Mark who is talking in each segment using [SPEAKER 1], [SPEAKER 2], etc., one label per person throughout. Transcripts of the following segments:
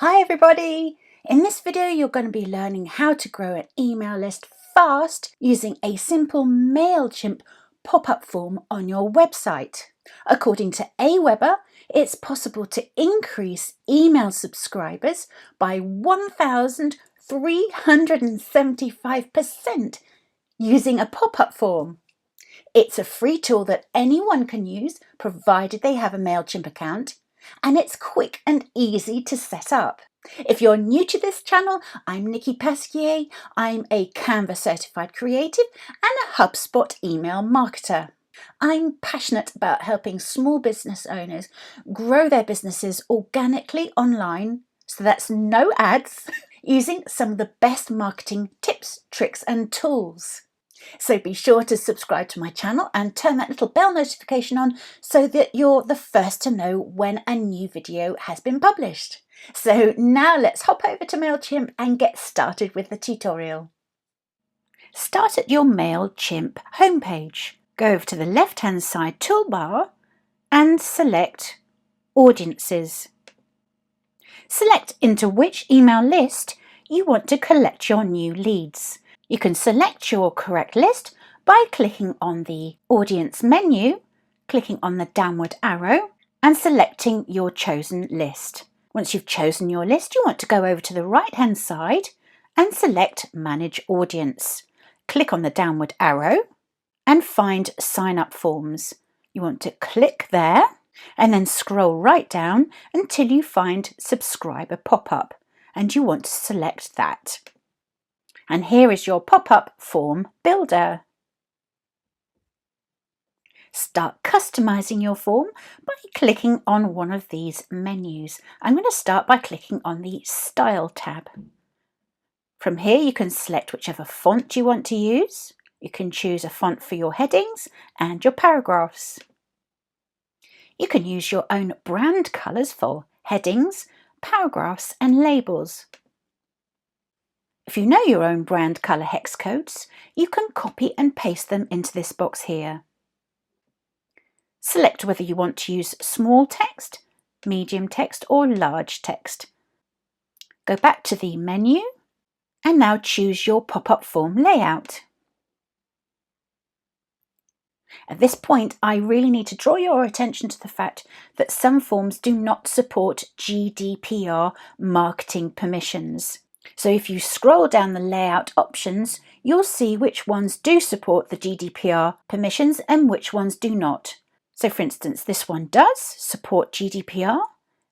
[SPEAKER 1] Hi everybody! In this video you're going to be learning how to grow an email list fast using a simple Mailchimp pop-up form on your website. According to Aweber, it's possible to increase email subscribers by 1,375% using a pop-up form. It's a free tool that anyone can use provided they have a Mailchimp account, and it's quick and easy to set up. If you're new to this channel, I'm Nicky Pasquier. I'm a Canva certified creative and a HubSpot email marketer. I'm passionate about helping small business owners grow their businesses organically online, so that's no ads, using some of the best marketing tips, tricks and tools. So be sure to subscribe to my channel and turn that little bell notification on so that you're the first to know when a new video has been published. So now let's hop over to Mailchimp and get started with the tutorial. Start at your Mailchimp homepage. Go over to the left-hand side toolbar and select Audiences. Select into which email list you want to collect your new leads. You can select your correct list by clicking on the Audience menu, clicking on the downward arrow and selecting your chosen list. Once you've chosen your list, you want to go over to the right-hand side and select Manage Audience. Click on the downward arrow and find Sign Up Forms. You want to click there and then scroll right down until you find Subscriber Pop-up, and you want to select that. And here is your pop-up form builder. Start customizing your form by clicking on one of these menus. I'm going to start by clicking on the Style tab. From here you can select whichever font you want to use. You can choose a font for your headings and your paragraphs. You can use your own brand colours for headings, paragraphs and labels. If you know your own brand colour hex codes, you can copy and paste them into this box here. Select whether you want to use small text, medium text or large text. Go back to the menu and now choose your pop-up form layout. At this point, I really need to draw your attention to the fact that some forms do not support GDPR marketing permissions. So if you scroll down the layout options, you'll see which ones do support the GDPR permissions and which ones do not. So for instance, this one does support GDPR,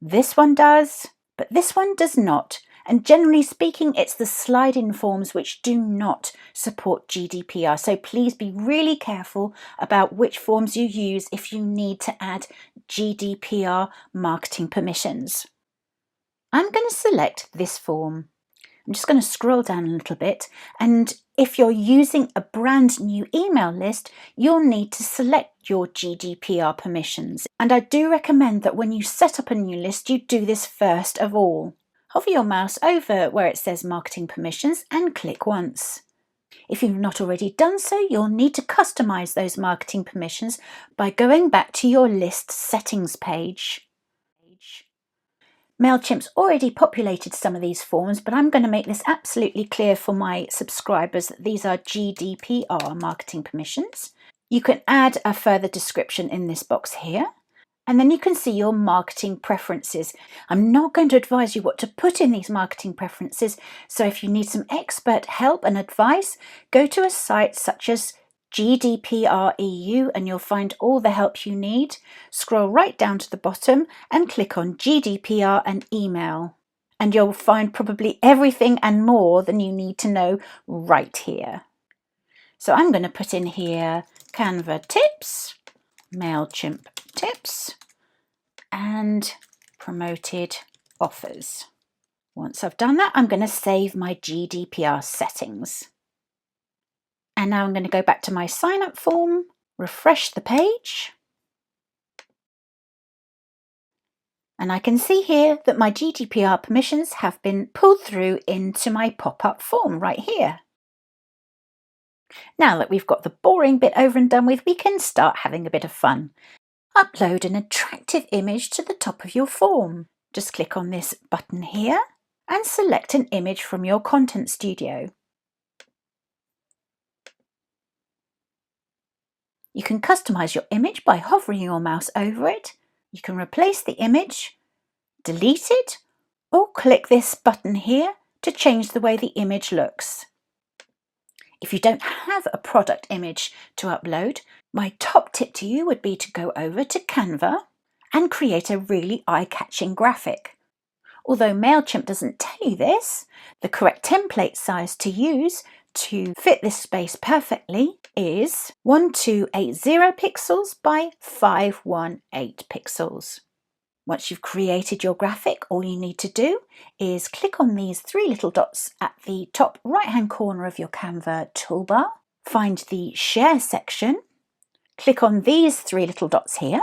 [SPEAKER 1] this one does, but this one does not. And generally speaking, it's the slide-in forms which do not support GDPR. So please be really careful about which forms you use if you need to add GDPR marketing permissions. I'm going to select this form. I'm just going to scroll down a little bit, and if you're using a brand new email list, you'll need to select your GDPR permissions. And I do recommend that when you set up a new list, you do this first of all. Hover your mouse over where it says Marketing Permissions and click once. If you've not already done so, you'll need to customize those marketing permissions by going back to your list settings page. Mailchimp's already populated some of these forms, but I'm going to make this absolutely clear for my subscribers that these are GDPR marketing permissions. You can add a further description in this box here, and then you can see your marketing preferences. I'm not going to advise you what to put in these marketing preferences, so if you need some expert help and advice, go to a site such as GDPR EU and you'll find all the help you need. Scroll right down to the bottom and click on GDPR and email. And you'll find probably everything and more than you need to know right here. So I'm going to put in here Canva tips, Mailchimp tips, and promoted offers. Once I've done that, I'm going to save my GDPR settings. And now I'm going to go back to my sign up form, refresh the page. And I can see here that my GDPR permissions have been pulled through into my pop-up form right here. Now that we've got the boring bit over and done with, we can start having a bit of fun. Upload an attractive image to the top of your form. Just click on this button here and select an image from your Content Studio. You can customize your image by hovering your mouse over it. You can replace the image, delete it, or click this button here to change the way the image looks. If you don't have a product image to upload, my top tip to you would be to go over to Canva and create a really eye-catching graphic. Although Mailchimp doesn't tell you this, the correct template size to use to fit this space perfectly is 1280 pixels by 518 pixels. Once you've created your graphic, all you need to do is click on these three little dots at the top right-hand corner of your Canva toolbar, find the Share section, click on these three little dots here,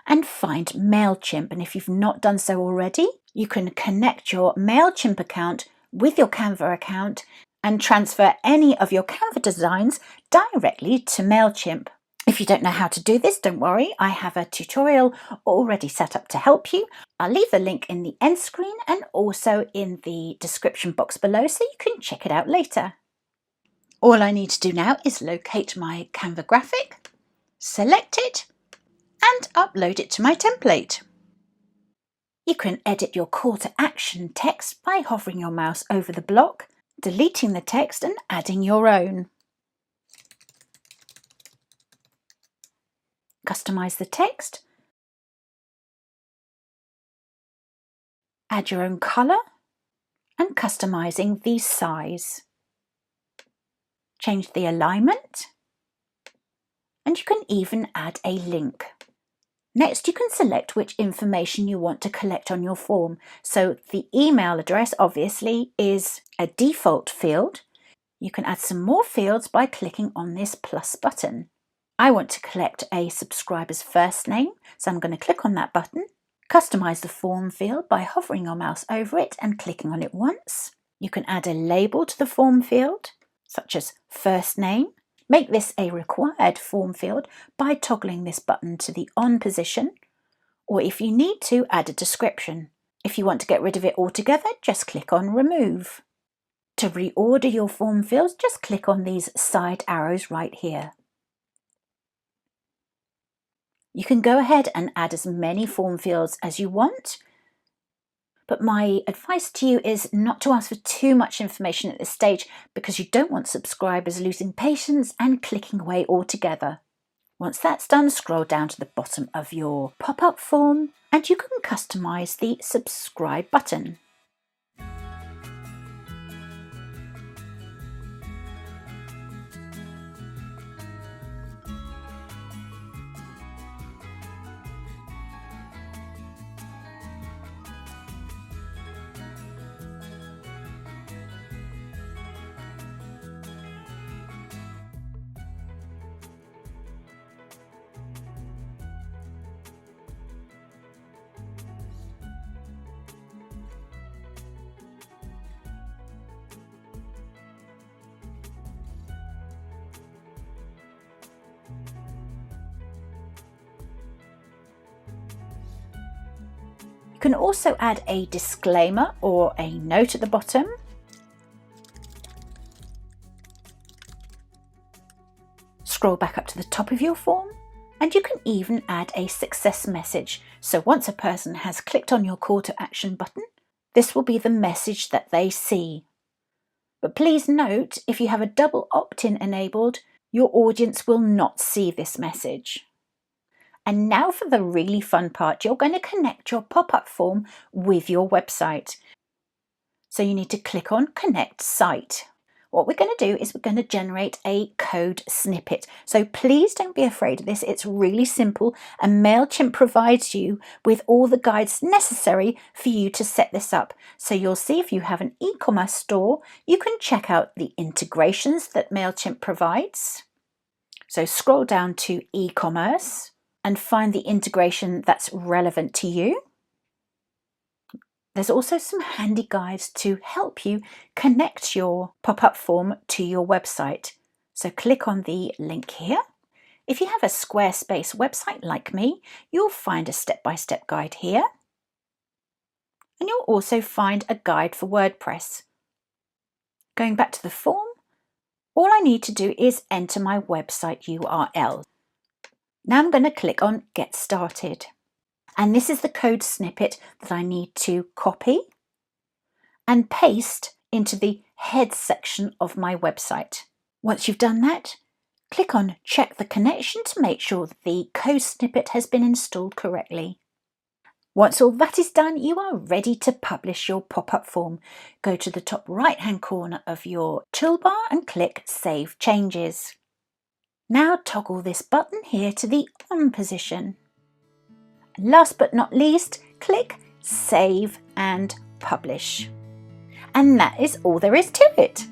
[SPEAKER 1] and find Mailchimp. And if you've not done so already, you can connect your Mailchimp account with your Canva account and transfer any of your Canva designs directly to Mailchimp. If you don't know how to do this, don't worry, I have a tutorial already set up to help you. I'll leave the link in the end screen and also in the description box below so you can check it out later. All I need to do now is locate my Canva graphic, select it, and upload it to my template. You can edit your call to action text by hovering your mouse over the block, deleting the text and adding your own. Customize the text, add your own colour, and customizing the size. Change the alignment, and you can even add a link. Next, you can select which information you want to collect on your form. So the email address obviously is a default field. You can add some more fields by clicking on this plus button. I want to collect a subscriber's first name, so I'm going to click on that button. Customize the form field by hovering your mouse over it and clicking on it once. You can add a label to the form field, such as first name. Make this a required form field by toggling this button to the on position, or if you need to, add a description. If you want to get rid of it altogether, just click on remove. To reorder your form fields, just click on these side arrows right here. You can go ahead and add as many form fields as you want, but my advice to you is not to ask for too much information at this stage because you don't want subscribers losing patience and clicking away altogether. Once that's done, scroll down to the bottom of your pop-up form and you can customize the subscribe button. You can also add a disclaimer or a note at the bottom. Scroll back up to the top of your form and you can even add a success message. So once a person has clicked on your call to action button, this will be the message that they see. But please note, if you have a double opt-in enabled, your audience will not see this message. And now for the really fun part, you're going to connect your pop-up form with your website. So you need to click on Connect Site. What we're going to do is we're going to generate a code snippet. So please don't be afraid of this. It's really simple and Mailchimp provides you with all the guides necessary for you to set this up. So you'll see if you have an e-commerce store, you can check out the integrations that Mailchimp provides. So scroll down to e-commerce and find the integration that's relevant to you. There's also some handy guides to help you connect your pop-up form to your website. So click on the link here. If you have a SquareSpace website like me, you'll find a step-by-step guide here. and you'll also find a guide for WordPress. Going back to the form, all I need to do is enter my website URL. Now I'm going to click on Get Started. And this is the code snippet that I need to copy and paste into the head section of my website. Once you've done that, click on Check the Connection to make sure that the code snippet has been installed correctly. Once all that is done, you are ready to publish your pop-up form. Go to the top right-hand corner of your toolbar and click Save Changes. Now toggle this button here to the on position. Last but not least, click Save and Publish. And that is all there is to it.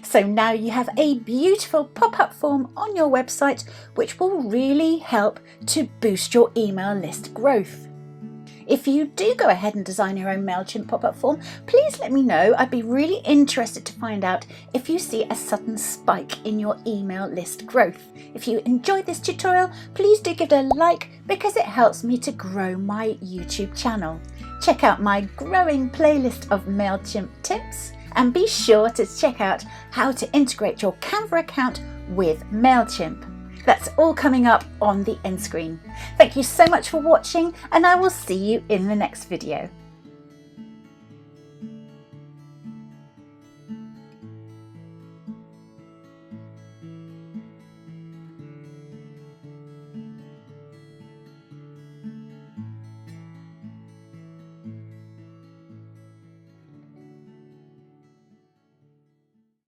[SPEAKER 1] So now you have a beautiful pop-up form on your website, which will really help to boost your email list growth. If you do go ahead and design your own Mailchimp pop-up form, please let me know. I'd be really interested to find out if you see a sudden spike in your email list growth. If you enjoyed this tutorial, please do give it a like because it helps me to grow my YouTube channel. Check out my growing playlist of Mailchimp tips and be sure to check out how to integrate your Canva account with Mailchimp. That's all coming up on the end screen. Thank you so much for watching, and I will see you in the next video.